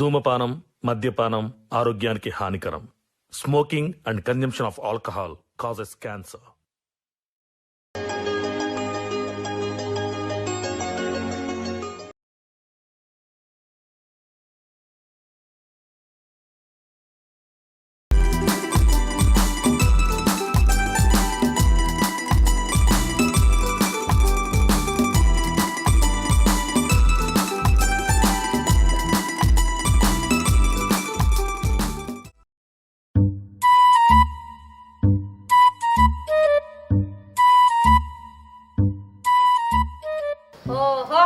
ధూమపానం, మద్యపానం ఆరోగ్యానికి హానికరం. Smoking and consumption of alcohol causes cancer. ఓహో,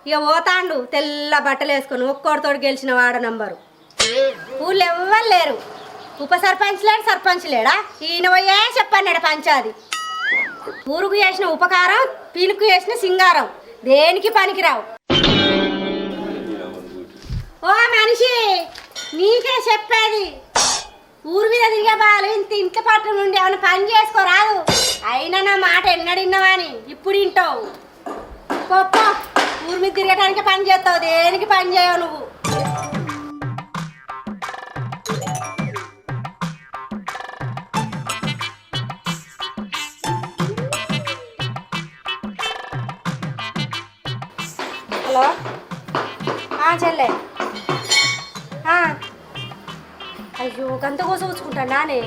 ఇక పోతాండు తెల్ల బట్టలు వేసుకొని ఒక్కోడితోటి గెలిచిన వాడ నంబరు. ఊళ్ళో ఎవ్వరు లేరు. ఉప సర్పంచ్ లేడు, సర్పంచ్ లేడా? ఈయన పోయే చెప్పన్నాడు పంచాది. ఊరుకు చేసిన ఉపకారం, పీనుకు చేసిన సింగారం దేనికి పనికిరావు. ఓ మనిషి, నీకే చెప్పేది. ఊరు మీద తిరిగే బాలు ఇంత ఇంట్లో పట్టు నుండి ఏమైనా పని చేసుకోరాదు. అయినా నా మాట ఎన్నడిన్నావని ఇప్పుడు వింటావు. గొప్ప ఊరి మీద తిరగటానికి పని చేస్తావు, దేనికి పని చేయవు నువ్వు. హలో చెల్లె. అయ్యో గంత కోసం చూసుకుంటాను నానే.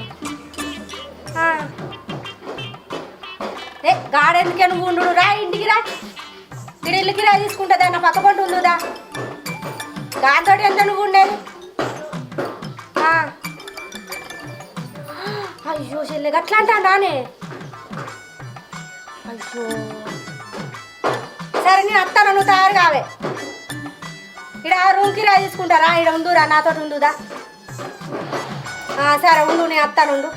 గాడెందుకే నువ్వు ఉండు, రా ఇంటికి రా. ఇక్కడ ఇల్లుకి రా తీసుకుంటుందా, నా పక్క పంట ఉందా? దాంతో ఎంత నువ్వు ఉండేది? అయ్యో చెల్లె అట్లా అంటా నానే. అయ్యో సరే నేను వస్తాను, నువ్వు తయారు కావే. ఇక్కడ రూమ్కి రా తీసుకుంటారా? ఇక్కడ ఉండురా, నాతో ఉండుదా? సరే ఉండు, నేను వస్తాను ఉండు.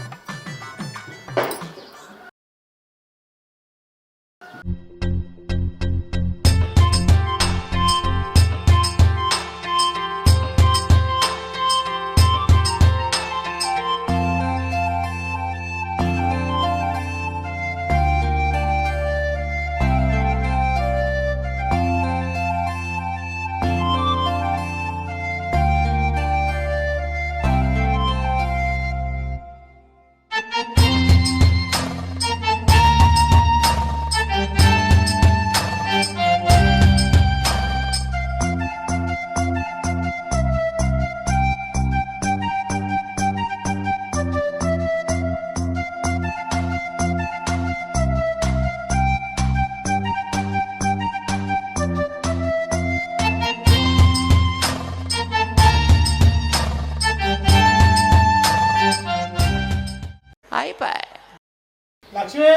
లక్ష్మి,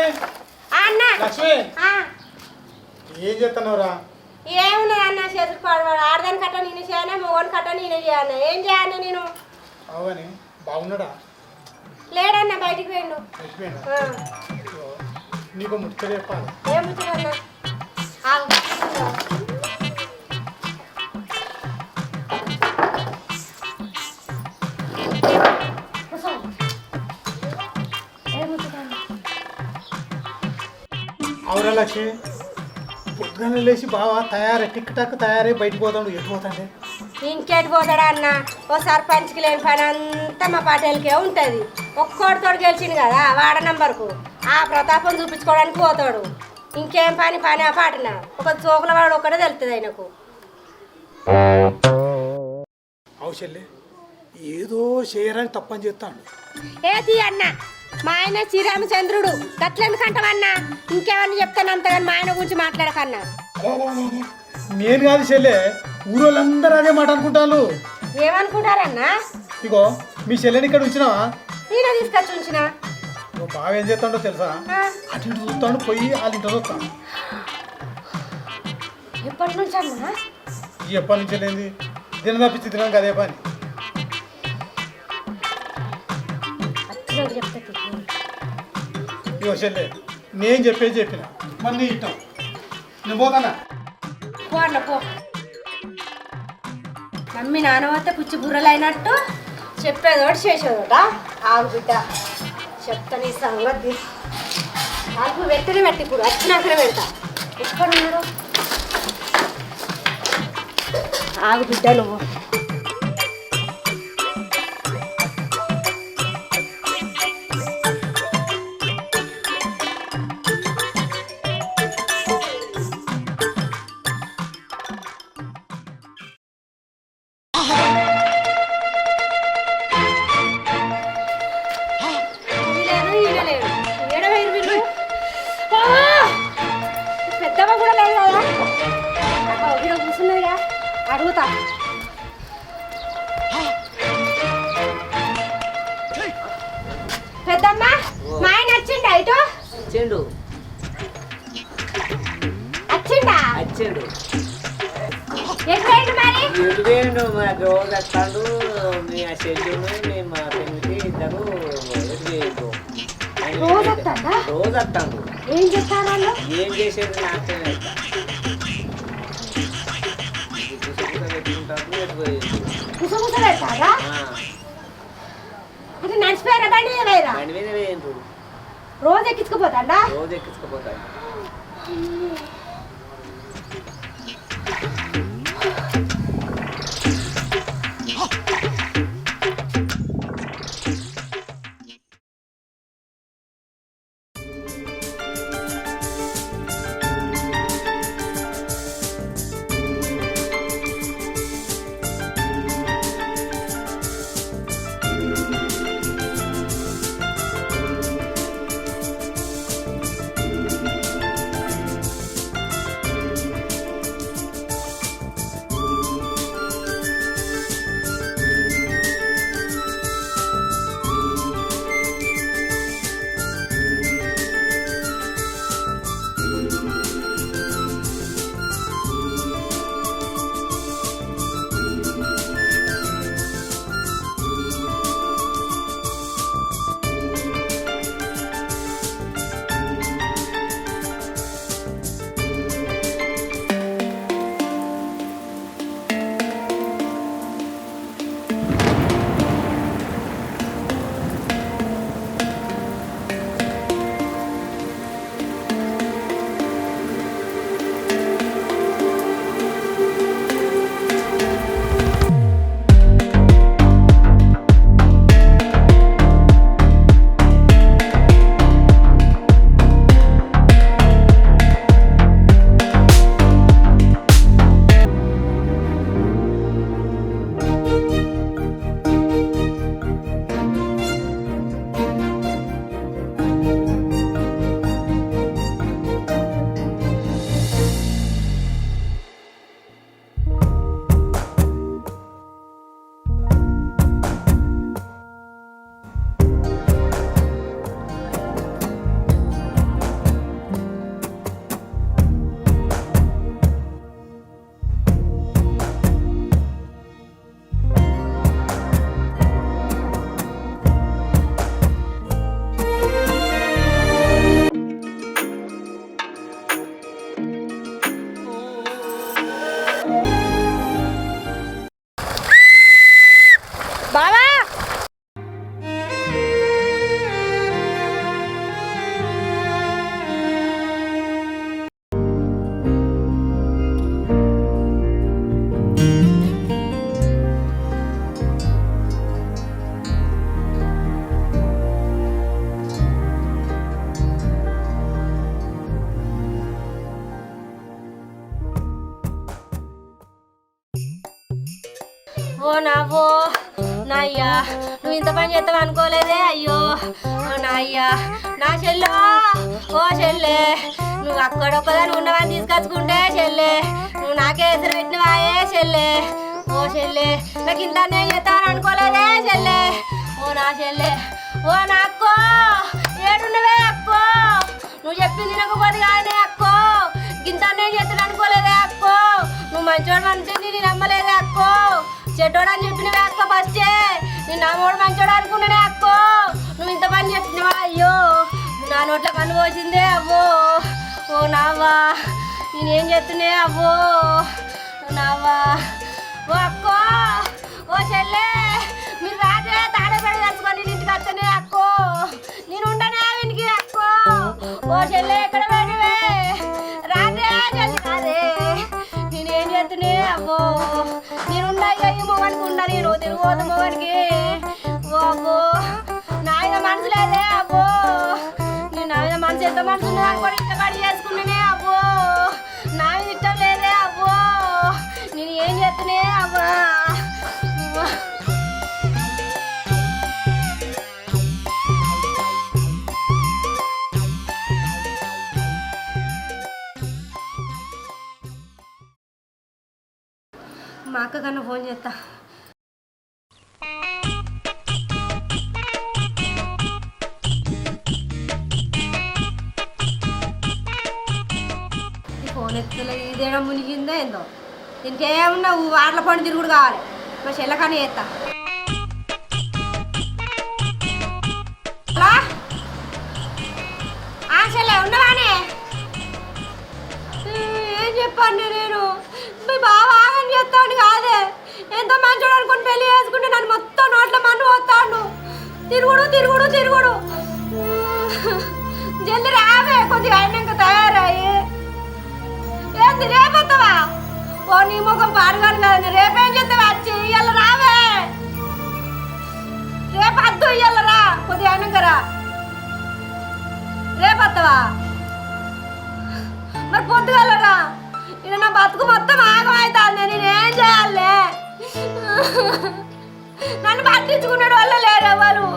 అన్న లక్ష్మి ఏం చేస్తున్నావురా? ఏమున్నది అన్న, చేతులు పడవాడు. ఆడదాని కట్ట నేను చేయనా, మొగని కట్ట నేనే చేయను. ఏం చేయాలి నేను? అవని బాగున్నాడా? లేడన్న, బయటికి పోయిండు. నీకు ముచ్చట చెప్పాలి. ఏం ముచ్చటన్నా? అవురా లక్ష్మి, పొద్దున్న లేచి బాగా టిక్ టాక్ తయారై బయటకు పోతాడు. ఎటు పోతాండే? ఇంకేటి పోతాడా అన్న? ఓ సర్పంచ్కి లేని పని అంతా మా పాటలకే ఉంటుంది. ఒక్కోడితోడు గెలిచింది కదా వాడ నంబర్కు, ఆ ప్రతాపం చూపించుకోవడానికి పోతాడు. ఇంకేం పని ఆ పాటన ఒక చోకుల వాడు ఒక్కడే తెలుస్తుంది ఆయనకు. అవసలే ఏదో చేయరాని తప్పని చెప్తాడు. ఏది అన్న, మా ఆయన శ్రీరామచంద్రుడు, గట్లెందుకంటావన్నా? ఇంకేమన్నా చెప్తాను అంతగాని మా ఆయన గురించి మాట్లాడకన్నా. నేను కాదు చెల్లె, ఊరోళ్ళందరూ అదే మాట అనుకుంటాను. ఏమనుకుంటారన్నా? ఇగో మీ చెల్లెని ఇక్కడ ఉంచినావా? నేనే తీసుకొచ్చి ఉంచిన. బాగా ఏం చేస్తాడో తెలుసా? అటు ఇటు చూస్తాడు, పోయి వాళ్ళ ఇంట్లో చూస్తాను. ఎప్పటి నుంచి అన్నా? ఎప్పటి నుంచి లేని దినం తప్పించి తినడానికి అదే పని. ఇగో చెల్లె, నేను చెప్పిన మరి నీ ఇష్టం. నేను పోతానా? పో అన్న పో. మమ్మీ నానవతే పుచ్చి బుర్రలు అయినట్టు చెప్పేదోటి చేసేదోట. ఆగు బిడ్డ, చెప్తా నీ సంగతి. నాకు వెంటనే పెట్టి, ఇప్పుడు వచ్చినాకనే పెడతా. ఎక్కడున్నారు? ఆగు బిడ్డ నువ్వు. అడుగుతా. పెద్దమ్మ మా ఆయన వచ్చిండా ఇటు? వచ్చిండు వచ్చిండా? వచ్చిండు ఎక్కడైంది మరి? ఎటు వేయండు మాకు రోజు వస్తాడు. మీ ఆ షెడ్యూల్ మేము మా పెళ్లికి ఇద్దరు ఎటు వేయండు. రోజు వస్తాడా? రోజు వస్తాడు. ఏం చెప్తారు వాళ్ళు? ఏం చేసేది నాకే పెట్టుకుంటాడు. ఎటు పోయేది కుసగుస పెడతారా? అంటే నడిచిపోయారా బండి మీద వేయరా? బండి మీద వేయండు. రోజు ఎక్కించుకుపోతాడా? రోజు ఎక్కించుకుపోతాడు. బావా ఓ నావో నాయ్యా నువ్వు ఇంత పని చేస్తావు అనుకోలేదే. అయ్యో ఓ నాయ్యా నా చెల్లో ఓ చెల్లె నువ్వు అక్కడొక్కదాన్ని ఉన్నవాన్ని తీసుకొచ్చుకుంటే చెల్లె నువ్వు నాకే ఎదురు పెట్టినవాయే చెల్లె. ఓ చెల్లె నాకు ఇంత నేను చేస్తాను అనుకోలేదే చెల్లె. ఓ నా చెల్లె ఓ నా అక్కో ఏడున్నవే అక్కో నువ్వు చెప్పింది నాకు కొద్దిగా ఆయనే అక్కో ఇంత నేను చేస్తాను అనుకోలేదే అక్కో. నువ్వు మంచోడు అంటే నేను నమ్మలేదే అక్కో. చెడ్డోడు అని చెప్పినవే అక్క ఫస్టే నేను నమ్మోడు మంచోడు అనుకున్నానే అక్కో. నువ్వు ఇంత పని చెప్పినవా? అయ్యో నా నోట్ల కన్ను పోసిందే అవ్వో. ఓ నావా నేనేం చేస్తున్నా అవ్వో నావా. ఓ అక్కో ఓ చెల్లె మీరు రాజే తాడబడి తెచ్చుకొని ఇంటికి వస్తేనే అక్కో నేను ఉండనే వీనికి అక్కో. ఓ చెల్లె ఎక్కడ వెళ్ళివే రాజే చెల్లి రాదే నేనేం చేస్తున్నా అవ్వో. నేనుండగా ఈ మొగనికి ఉండ నేను తిరుగుతు మొగనికి. ఓ అవ్వో నా మీద మనసు లేదే అవ్వో. నేను నా మీద మనసు ఎంత మనసు ఉన్నది అనుకోని ఇంత పడి చేసుకున్నానే అవ్వో. నా మీద ఇష్టం లేదే అవ్వో. నేను ఏం చేస్తున్నా అవ్వా. కన్నా ఫోన్ చేస్తా. ఈ ఫోన్ ఎత్తులే ఇదేనా మునిగిందో ఏందో. ఇంకేమున్నా వార్ల పండు తిరుగుడు కావాలి. మా చెల్లకన్నా చేస్తా. చెల్లె ఉన్నవానే ఏం చెప్పండి నేను మీ బాగా ఆగని చేస్తాను కాదే. ఎంతో మంచోడు అనుకుని పెళ్లి చేసుకుంటే నన్ను మొత్తం నోట్ల మన్ను పోతాడు. తిరుగుడు తిరుగుడు తిరుగుడు. జల్ది రావే కొద్దిగా అయినాక తయారయ్యి. ఏంది రేపొస్తావా? ఓ నీ ముఖం పాడగాను కదా. రేపేం చేస్తావా? వచ్చి ఇయ్యాల రావే. రేపు అద్దు ఇయ్యాల రా. కొద్దిగా అయినాక రా. రేపొస్తావా? మరి పొద్దుగలరా. ఇక నా బతుకు మొత్తం ఆగమవుతుంది. నేనేం చేయాలి? నన్ను పట్టించుకున్నాడు వల్ల లేరు ఎవరు.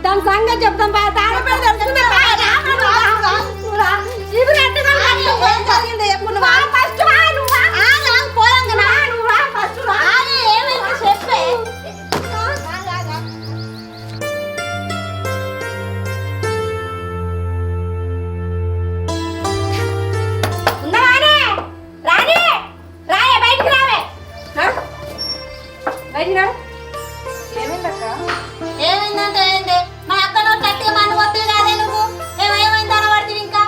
దాని సంగతి చెప్తాం. ఏమైందంటే ఏంటి? మా అక్క నోట్ గట్టిగా మన వద్దు కాదే. నువ్వు ఏమైందని పడుతుంది. ఇంకా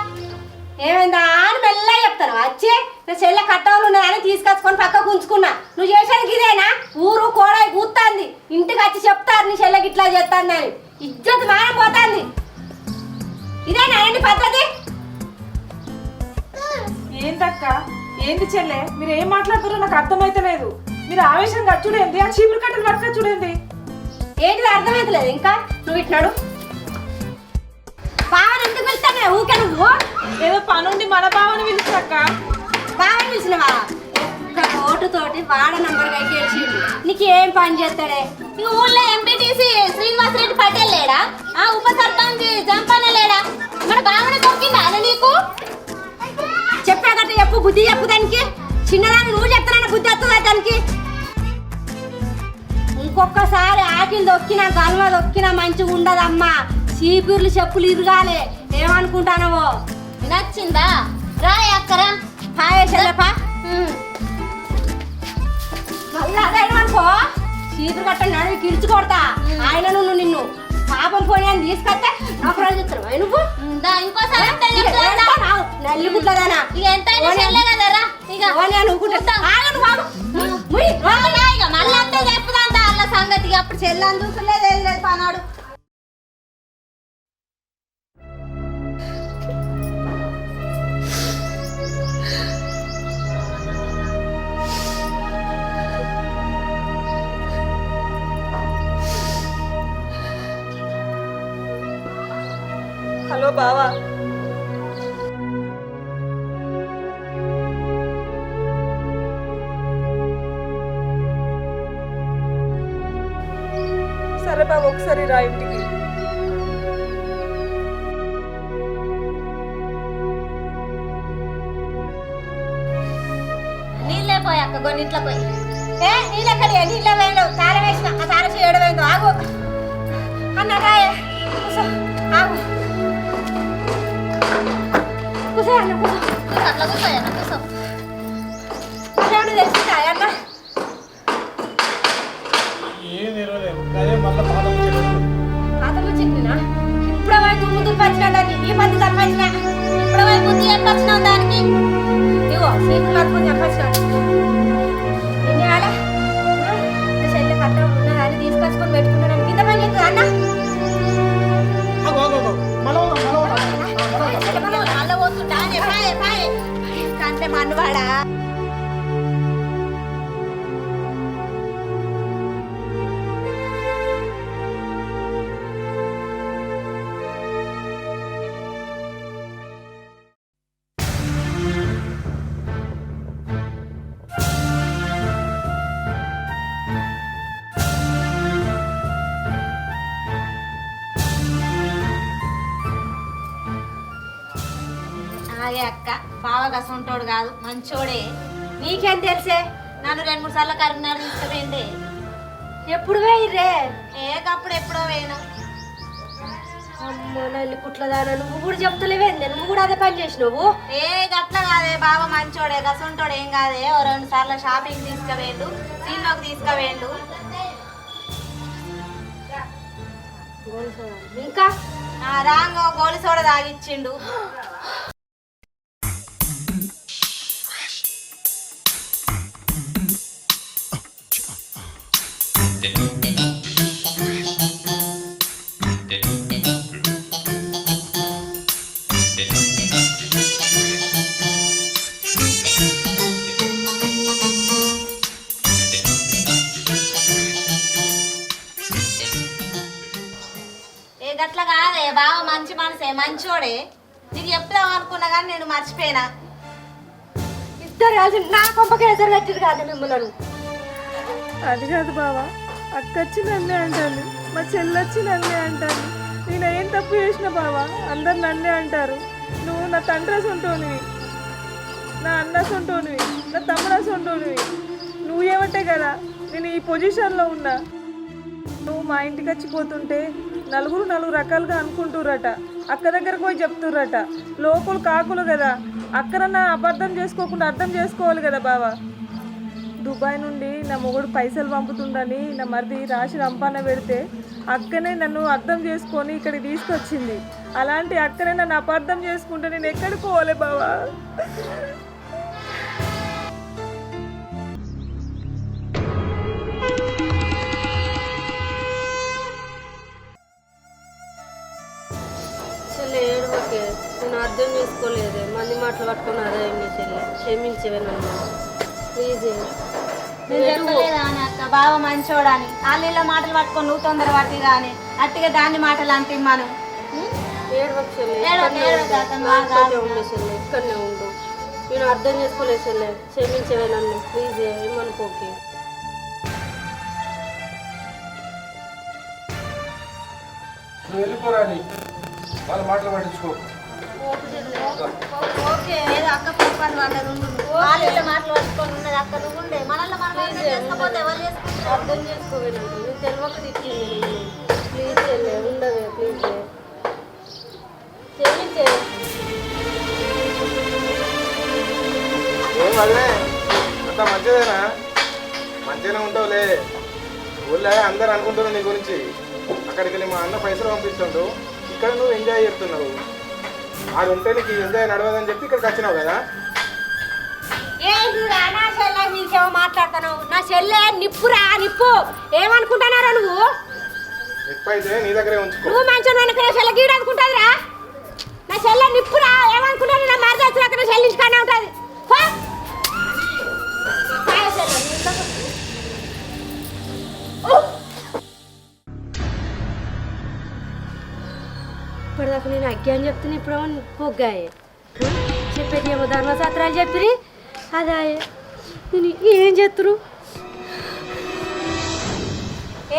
ఏమైందా అని మెల్లగా చెప్తాను. వచ్చి నా చెల్లె కట్టవలు ఉన్నదని తీసుకొచ్చుకొని పక్కకు ఉంచుకున్నా. నువ్వు చేసేది ఇదేనా? ఊరు కోడాయి కూస్తుంది. ఇంటికి వచ్చి చెప్తారు నీ చెల్లెకి ఇట్లా చేస్తానని. ఇజ్జత్ మానం పోతుంది. ఇదేనా ఏంటి పద్ధతి? ఏంటక్క ఏంది చెల్లె? మీరు ఏం మాట్లాడుతారో నాకు అర్థమైతే లేదు. మీరు ఆవేశంగా చూడేంది, ఆ చీపురు కట్టలు పట్టుక చూడండి. ఏంటిది అర్థమైతలేదు ఇంకా? నువ్వు ఇట్నాడు బావని ఎందుకు పిలుస్తానే ఊకే? నువ్వు ఏదో పనుండి మన బావని పిలుస్తాక. బావని పిలిచినవా? ఒక్క ఓటుతోటి వాడ నంబర్ గెలిచిండు. నీకు ఏం పని చేస్తాడే? ఇక ఊళ్ళో ఎంపీటీసీ శ్రీనివాస్ రెడ్డి పటేల్ లేడా? ఆ ఉప సర్పంచ్ జంపన్న లేడా? మన బావని తొక్కిందా నీకు? చెప్పా గట్ట చెప్పు, బుద్ధి చెప్పు దానికి. చిన్నదాన్ని నువ్వు చెప్తానని బుద్ధి వస్తుందా దానికి? ఇంకొకసారి ఆకిలు దొక్కినా గల్మ దొక్కినా మంచిగా ఉండదమ్మా. చీపుర్లు చెప్పులు ఇరగాలి. ఏమనుకుంటానవో? నచ్చిందా? రాయ్ అక్కరా. హాయ్ చెల్లెపా. మళ్ళీ అదేమనుకో చీపురు కట్ట నడువి కిడిచి కొడతా. ఆయన నువ్వు నిన్ను పాపం పోయి అని తీసుకొస్తే నాకు రోజు చెప్తాను. నువ్వు ఇంకోసారి నల్లి గుట్లదానా మళ్ళీ అంతే చెప్పుదంట అలా సంగతి. అప్పుడు చెల్లని చూసలేదు ఏం లేదు పనాడు. హలో బావా. సరే బాబు ఒకసారి రా ఇంటికి. నీళ్ళే పోయి అక్క కొన్నింట్లో పోయి. ఏ నీళ్ళెక్కడి? నీళ్ళ వేయండు తార వేసిన. ఆ తార చేయడం వేయండు. ఆగు అన్న రాయ ఆగు. కూసో అన్న కూసో. అట్లా కూర్చోయన్న కూసో. తెలిసిందా అన్న? ఏం తెరవలేదు. అదే మళ్ళీ పాతలు చెప్పినా ఇప్పుడే పోయి దుమ్ము దులిపచ్చినా దాన్ని. ఈ పద్ధతి తప్పచ్చినా ఇప్పుడే పోయి బుద్ధి చెప్పచ్చినావు దానికి. ఇగో సీకులు కట్టుకొని చెప్పచ్చినా. ఏం చేయాలి? చెల్లె కట్ట ఉన్నదాన్ని తీసుకొచ్చుకొని పెట్టుకుంటాను. కింద పని చెప్తుంది అన్న. మళ్ళీ పోతుంటా కంటే మన్నువాడా. అదే అక్క బావ గసంటోడు కాదు మంచోడే. నీకేం తెలిసే? నన్ను 2-3 సార్లు కరీంనగర్ తీసుకుపోయింది. ఎప్పుడు వేయిర్రే? ఏకప్పుడు ఎప్పుడో వేయను. అమ్మో నల్లి కుట్లదానా, నువ్వు కూడా చెప్తలేవేంది? నువ్వు కూడా అదే పని చేసినావు. ఏ గట్ల కాదే, బావ మంచోడే గసంటోడు ఏం కాదే. ఓ 2 సార్లు షాపింగ్ తీసుకుపోయిండు, సీన్లోకి తీసుకుపోయిండు. ఇంకా రాంగో గోలి సోడ తాగిచ్చిండు. గట్ల కాదే, బావ మంచి మనసే మంచోడే. నీకు చెప్తాం అనుకున్నా కానీ నేను మర్చిపోయినా. ఇద్దరు కలిసి నా కొంపకి ఎదురు కట్టిరు కాదు మిమ్మల్ని. అది కాదు బావా, అక్క వచ్చి నన్నే అంటాను, మా చెల్లొచ్చి నన్నే అంటాను. నేను ఏం తప్పు చేసిన బావా? అందరు నన్నే అంటారు. నువ్వు నా తండ్రి సొంటోనివి, నా అన్న సొంటోనివి, నా తమ్ముడ సొంటోనివి. నువ్వేమంటే కదా నేను ఈ పొజిషన్లో ఉన్నా. నువ్వు మా ఇంటికి వచ్చిపోతుంటే నలుగురు రకాలుగా అనుకుంటుర్రట. అక్క దగ్గరకు పోయి చెప్తుర్రట. లోకులు కాకులు కదా, అక్కడన్నా అబద్ధం చేసుకోకుండా అర్థం చేసుకోవాలి కదా బావా. దుబాయ్ నుండి నా మొగుడు పైసలు పంపుతుండని నా మరిది రాసి రంపాన పెడితే అక్కనే నన్ను అర్థం చేసుకొని ఇక్కడికి తీసుకొచ్చింది. అలాంటి అక్కనే నన్ను అపార్థం చేసుకుంటే నేను ఎక్కడికి పోవాలి బావా? నేను అర్థం చేసుకోలేదే, మంది మాటలు పట్టుకుని అదే చెల్లి, క్షమించేవే నన్ను ప్లీజ్. అక్క బావ మంచోడని వాళ్ళ మాటలు పట్టుకొని నువ్వు తొందర పట్టి కానీ అట్టిగా దాన్ని మాటలు అంటే మనం ఇక్కడనే ఉండు. నేను అర్థం చేసుకోలేదు చెల్లె, క్షమించేవే నన్ను ప్లీజ్, ఏమనుకోకి. వెళ్ళిపోరాని వాళ్ళ మాటలు పట్టించుకో. ఓకే అక్క పని వాళ్ళ మాటలు పట్టుకొని ఉన్నది అక్క. నువ్వు ఉండే మనల్ని అర్థం చేసుకోవాలి. నువ్వు తెలియక తిట్టింది. ప్లీజ్ చెల్లె ఉండవే, ప్లీజ్ చెల్లించే. ఏం వదిలే, అంత మంచిదేనా? మంచిగానే ఉంటావులే. ఊళ్ళో అందరు అనుకుంటున్నారు నీ గురించి. అక్కడికి వెళ్ళి మా అన్న పైసలు పంపిస్తుండు, ఇక్కడ నువ్వు ఎంజాయ్ చేస్తున్నావు. ఆడు ఉంటే నీకు ఎంజాయ్ నడవదని చెప్పి ఇక్కడికి వచ్చినావు కదా. నా చెల్లె నీకేమో మాట్లాడుతున్నావు? నా చెల్లె నిప్పురా నిప్పు. ఏమనుకుంటున్నారా నువ్వు? ఎప్పుడైతే నీ దగ్గరే ఉంచుకో. నువ్వు మంచిగా నా చెల్లె గీడు అనుకుంటుందిరా. నా చెల్లె నిప్పురా. ఏమనుకుంటాను? నా మరదచ్చులక్క నా చెల్లించుకునే ఉంటుంది. ఇప్పటిదాకా నేను అజ్ఞానం చెప్తున్నా, ఇప్పుడు పొగ్గాయే చెప్పేది ఏమో ధర్మశాస్త్రాలు చెప్పిరి. అదే నేను ఏం చేస్తురు?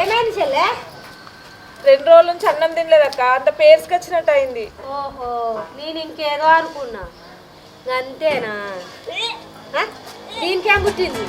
ఏమైంది చెల్లె? 2 రోజుల నుంచి అన్నం తినలేదక్క, అంత పేరుకి వచ్చినట్టు అయింది. ఓహో, నేను ఇంకేదో అనుకున్నా. అంతేనా? దీనికేం పుట్టింది?